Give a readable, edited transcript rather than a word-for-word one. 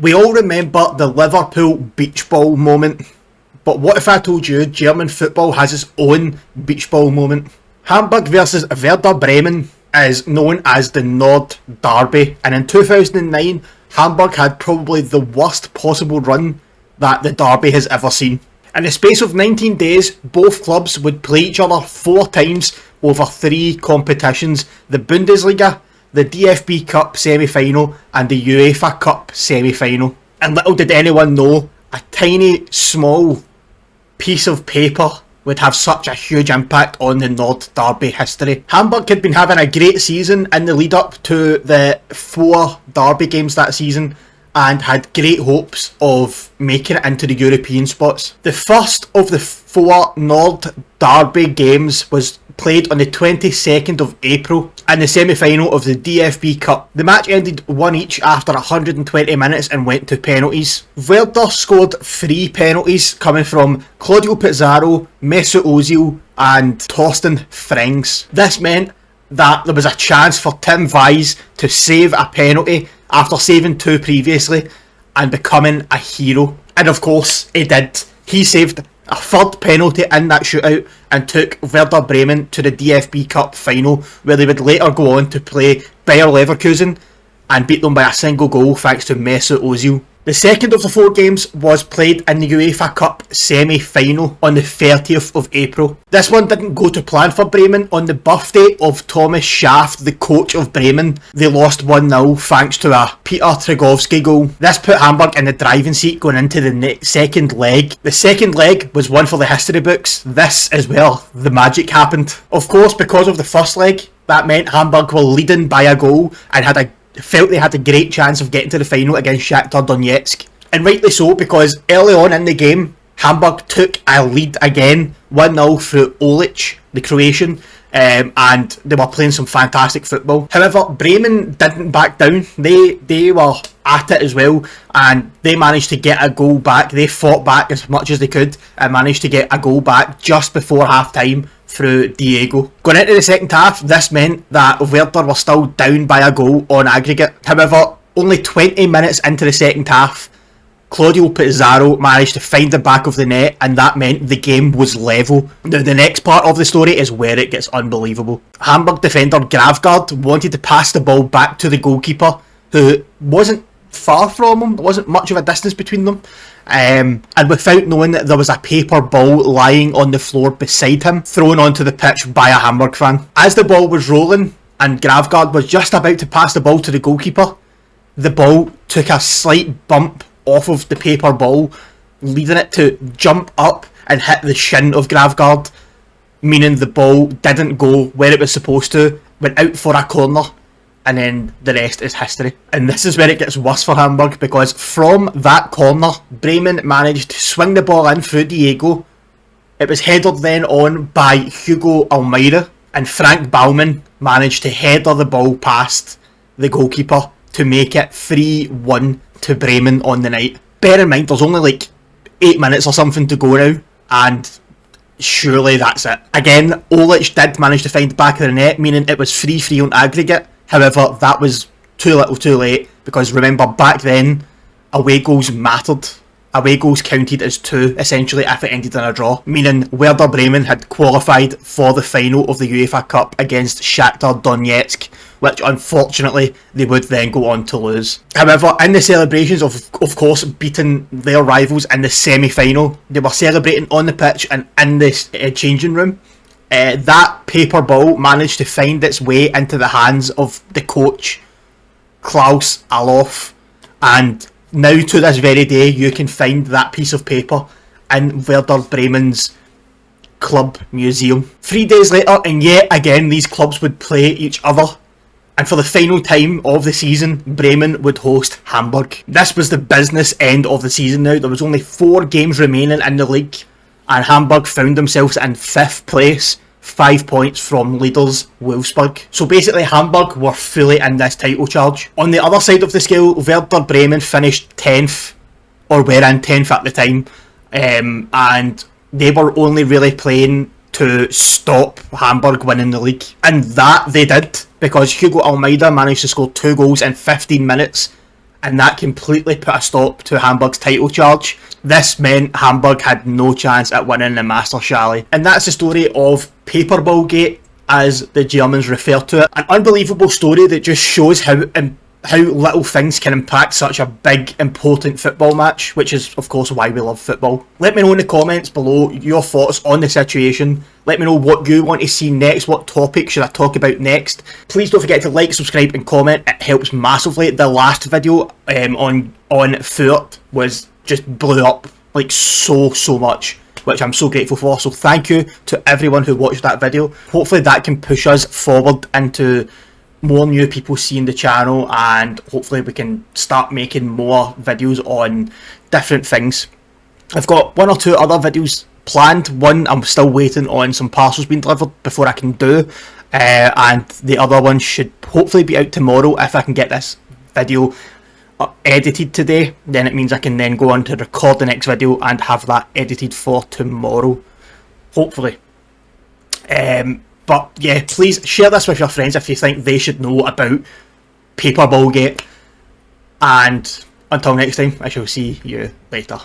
We all remember the Liverpool beach ball moment, but what if I told you German football has its own beach ball moment? Hamburg versus Werder Bremen is known as the Nord Derby, and in 2009 Hamburg had probably the worst possible run that the derby has ever seen. In the space of 19 days, both clubs would play each other 4 times over 3 competitions: the Bundesliga, the DFB Cup semi-final and the UEFA Cup semi-final. And little did anyone know, a tiny small piece of paper would have such a huge impact on the Nord Derby history. Hamburg had been having a great season in the lead up to the 4 derby games that season and had great hopes of making it into the European spots. The first of the 4 Nord Derby games was played on the 22nd of April in the semi-final of the DFB Cup. The match ended 1 each after 120 minutes and went to penalties. Werder scored 3 penalties coming from Claudio Pizarro, Mesut Ozil and Torsten Frings. This meant that there was a chance for Tim Weiss to save a penalty after saving 2 previously and becoming a hero. And of course he did. He saved a 3rd penalty in that shootout and took Werder Bremen to the DFB Cup final, where they would later go on to play Bayer Leverkusen and beat them by a single goal thanks to Mesut Ozil. The second of the 4 games was played in the UEFA Cup semi-final on the 30th of April. This one didn't go to plan for Bremen. On the birthday of Thomas Schaaf, the coach of Bremen, they lost 1-0 thanks to a Peter Tregovsky goal. This put Hamburg in the driving seat going into the second leg. The second leg was one for the history books. This is where the magic happened. Of course, because of the first leg, that meant Hamburg were leading by a goal and felt they had a great chance of getting to the final against Shakhtar Donetsk. And rightly so, because early on in the game, Hamburg took a lead again, 1-0 through Olic, the Croatian, and they were playing some fantastic football. However, Bremen didn't back down. They were at it as well, and they managed to get a goal back. They fought back as much as they could and managed to get a goal back just before half-time through Diego. Going into the second half, this meant that Werder were still down by a goal on aggregate. However, only 20 minutes into the second half, Claudio Pizarro managed to find the back of the net, and that meant the game was level. Now, the next part of the story is where it gets unbelievable. Hamburg defender Gravgaard wanted to pass the ball back to the goalkeeper, who wasn't far from him. There wasn't much of a distance between them. And without knowing that there was a paper ball lying on the floor beside him, thrown onto the pitch by a Hamburg fan. As the ball was rolling and Gravgaard was just about to pass the ball to the goalkeeper, the ball took a slight bump off of the paper ball, leading it to jump up and hit the shin of Gravgaard, meaning the ball didn't go where it was supposed to, went out for a corner, and then the rest is history. And this is where it gets worse for Hamburg, because from that corner, Bremen managed to swing the ball in through Diego. It was headed then on by Hugo Almeida, and Frank Baumann managed to header the ball past the goalkeeper to make it 3-1 to Bremen on the night. Bear in mind, there's only like 8 minutes or something to go now, and surely that's it. Again, Olic did manage to find the back of the net, meaning it was 3-3 on aggregate. However, that was too little too late, because remember, back then, away goals mattered. Away goals counted as 2, essentially, if it ended in a draw, meaning Werder Bremen had qualified for the final of the UEFA Cup against Shakhtar Donetsk, which unfortunately they would then go on to lose. However, in the celebrations of course beating their rivals in the semi-final, they were celebrating on the pitch and in this changing room. That paper ball managed to find its way into the hands of the coach, Klaus Alof, and now to this very day you can find that piece of paper in Werder Bremen's club museum. 3 days later, and yet again these clubs would play each other, and for the final time of the season, Bremen would host Hamburg. This was the business end of the season now. There was only 4 games remaining in the league, and Hamburg found themselves in 5th place, 5 points from leaders Wolfsburg. So basically Hamburg were fully in this title charge. On the other side of the scale, Werder Bremen finished 10th, or were in 10th at the time, and they were only really playing to stop Hamburg winning the league. And that they did, because Hugo Almeida managed to score 2 goals in 15 minutes and that completely put a stop to Hamburg's title charge. This meant Hamburg had no chance at winning the Master Challenge. And that's the story of Paperballgate, as the Germans refer to it. An unbelievable story that just shows how little things can impact such a big, important football match, which is, of course, why we love football. Let me know in the comments below your thoughts on the situation. Let me know what you want to see next, what topic should I talk about next. Please don't forget to like, subscribe and comment, it helps massively. The last video on Fürth was just blew up like so much, which I'm so grateful for, so thank you to everyone who watched that video. Hopefully that can push us forward into more new people seeing the channel, and hopefully we can start making more videos on different things. I've got 1 or 2 other videos planned. One I'm still waiting on some parcels being delivered before I can do, and the other one should hopefully be out tomorrow. If I can get this video edited today, then it means I can then go on to record the next video and have that edited for tomorrow, hopefully. But yeah, please share this with your friends if you think they should know about Paperballgate. And until next time, I shall see you later.